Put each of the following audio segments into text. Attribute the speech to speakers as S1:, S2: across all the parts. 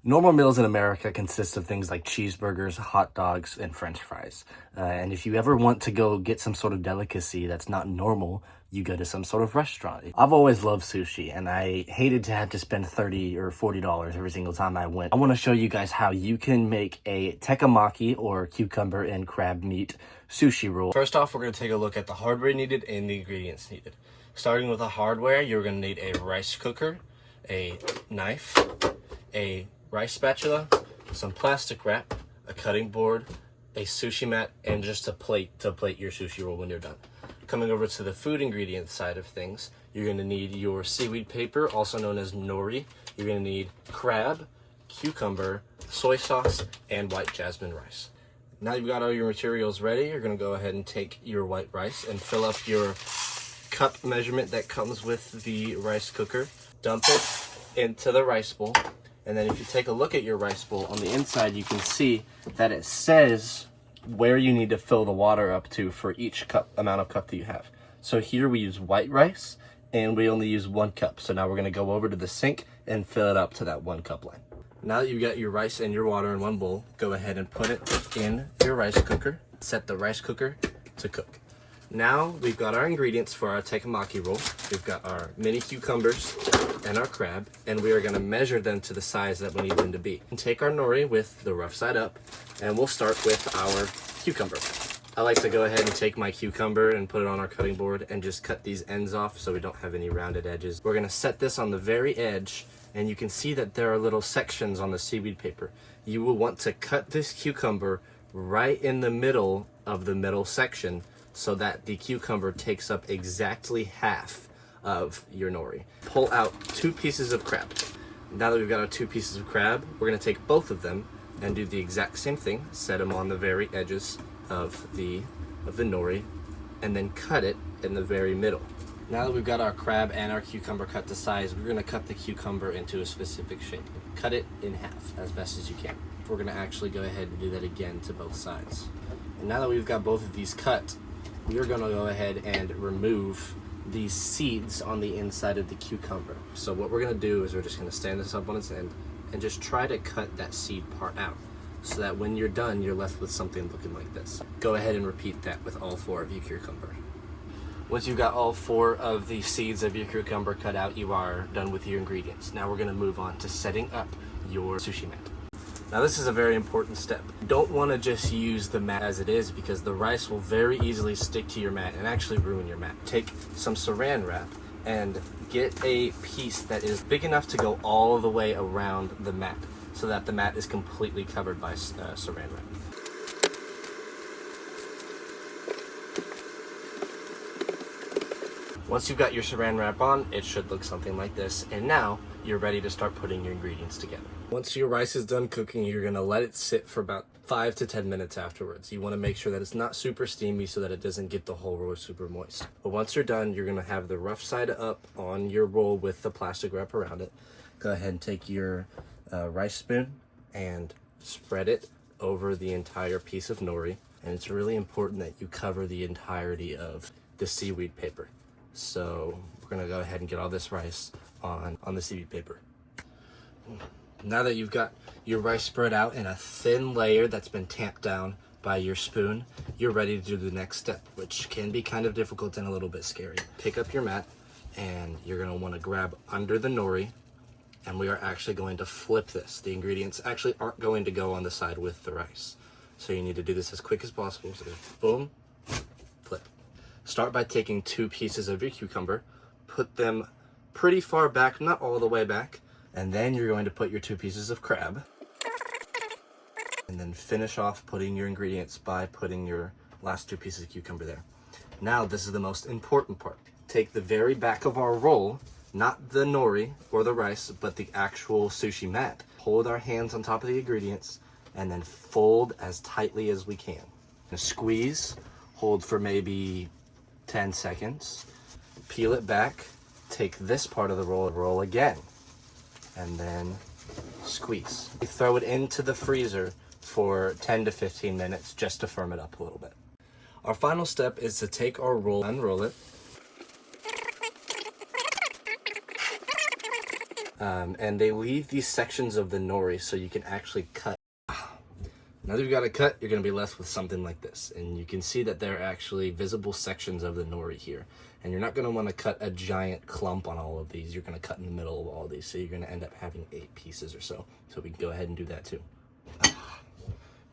S1: Normal meals in America consist of things like cheeseburgers, hot dogs, and french fries. And if you ever want to go get some sort of delicacy that's not normal, you go to some sort of restaurant. I've always loved sushi, and I hated to have to spend $30 or $40 every single time I went. I want to show you guys how you can make a Teka Maki, or cucumber and crab meat, sushi roll. First off, we're going to take a look at the hardware needed and the ingredients needed. Starting with the hardware, you're going to need a rice cooker, a knife, a rice spatula, some plastic wrap, a cutting board, a sushi mat, and just a plate to plate your sushi roll when you're done. Coming over to the food ingredients side of things, you're going to need your seaweed paper, also known as nori. You're going to need crab, cucumber, soy sauce, and white jasmine rice. Now you've got all your materials ready, you're going to go ahead and take your white rice and fill up your cup measurement that comes with the rice cooker. Dump it into the rice bowl. And then if you take a look at your rice bowl, on the inside you can see that it says where you need to fill the water up to for each amount of cup that you have. So here we use white rice, and we only use 1 cup. So now we're gonna go over to the sink and fill it up to that 1 cup line. Now that you've got your rice and your water in one bowl, go ahead and put it in your rice cooker. Set the rice cooker to cook. Now we've got our ingredients for our Teka Maki roll. We've got our mini cucumbers and our crab, and we are going to measure them to the size that we need them to be. And take our nori with the rough side up, and we'll start with our cucumber. I like to go ahead and take my cucumber and put it on our cutting board and just cut these ends off so we don't have any rounded edges. We're going to set this on the very edge, and you can see that there are little sections on the seaweed paper. You will want to cut this cucumber right in the middle of the middle section so that the cucumber takes up exactly half of your nori. Pull out 2 pieces of crab. Now that we've got our 2 pieces of crab, we're gonna take both of them and do the exact same thing. Set them on the very edges of the nori, and then cut it in the very middle. Now that we've got our crab and our cucumber cut to size, we're gonna cut the cucumber into a specific shape. Cut it in half as best as you can. We're gonna actually go ahead and do that again to both sides. And now that we've got both of these cut, we are gonna go ahead and remove these seeds on the inside of the cucumber. So what we're gonna do is we're just gonna stand this up on its end and just try to cut that seed part out so that when you're done, you're left with something looking like this. Go ahead and repeat that with all 4 of your cucumber. Once you've got all 4 of the seeds of your cucumber cut out, you are done with your ingredients. Now we're gonna move on to setting up your sushi mat. Now this is a very important step. You don't want to just use the mat as it is, because the rice will very easily stick to your mat and actually ruin your mat. Take some saran wrap and get a piece that is big enough to go all the way around the mat so that the mat is completely covered by saran wrap. Once you've got your saran wrap on, it should look something like this, and now you're ready to start putting your ingredients together. Once your rice is done cooking, you're gonna let it sit for about 5 to 10 minutes afterwards. You wanna make sure that it's not super steamy so that it doesn't get the whole roll super moist. But once you're done, you're gonna have the rough side up on your roll with the plastic wrap around it. Go ahead and take your rice spoon and spread it over the entire piece of nori. And it's really important that you cover the entirety of the seaweed paper. So we're gonna go ahead and get all this rice on the seaweed paper. Now that you've got your rice spread out in a thin layer that's been tamped down by your spoon, you're ready to do the next step, which can be kind of difficult and a little bit scary. Pick up your mat, and you're gonna wanna grab under the nori, and we are actually going to flip this. The ingredients actually aren't going to go on the side with the rice. So you need to do this as quick as possible. So boom, flip. Start by taking 2 pieces of your cucumber, put them pretty far back, not all the way back, and then you're going to put your 2 pieces of crab, and then finish off putting your ingredients by putting your last 2 pieces of cucumber there. Now this is the most important part. Take the very back of our roll, not the nori or the rice, but the actual sushi mat. Hold our hands on top of the ingredients, and then fold as tightly as we can. And squeeze, hold for maybe 10 seconds, peel it back, take this part of the roll again, and then squeeze. You throw it into the freezer for 10 to 15 minutes just to firm it up a little bit. Our final step is to take our roll, unroll it, And they leave these sections of the nori so you can actually cut. Now that you've got to cut, you're going to be left with something like this. And you can see that there are actually visible sections of the nori here. And you're not going to want to cut a giant clump on all of these. You're going to cut in the middle of all these. So you're going to end up having 8 pieces or so. So we can go ahead and do that too.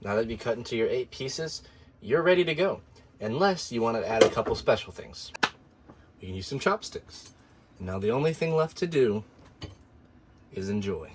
S1: Now that you cut into your 8 pieces, you're ready to go. Unless you want to add a couple special things. We can use some chopsticks. And now the only thing left to do is enjoy.